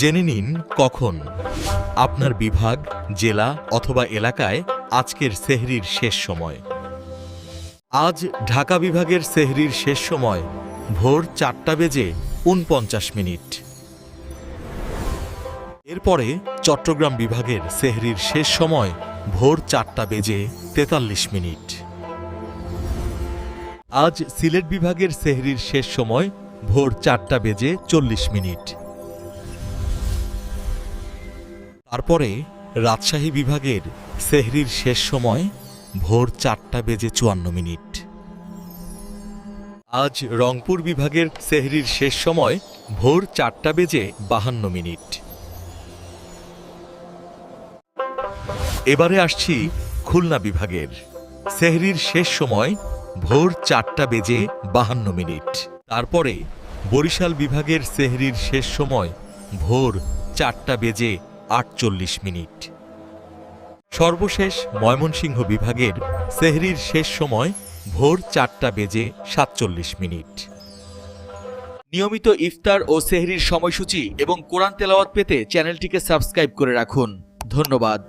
জেনে নিন কখন আপনার বিভাগ, জেলা অথবা এলাকায় আজকের সেহরির শেষ সময়। আজ ঢাকা বিভাগের সেহরির শেষ সময় ভোর 4:49। এরপরে চট্টগ্রাম বিভাগের সেহরির শেষ সময় ভোর 4:43। আজ সিলেট বিভাগের সেহরির শেষ সময় ভোর 4:40। তারপরে রাজশাহী বিভাগের সেহরির শেষ সময় ভোর 4:54। আজ রংপুর বিভাগের সেহরির শেষ সময় ভোর 4:52। এবারে আসছি খুলনা বিভাগের সেহরির শেষ সময় ভোর 4:52। তারপরে বরিশাল বিভাগের সেহরির শেষ সময় ভোর 4:48। সর্বশেষ ময়মনসিংহ বিভাগের সেহরির শেষ সময় ভোর 4:47। নিয়মিত ইফতার ও সেহরির সময়সূচি এবং কোরআন তেলাওয়াত পেতে চ্যানেলটিকে সাবস্ক্রাইব করে রাখুন। ধন্যবাদ।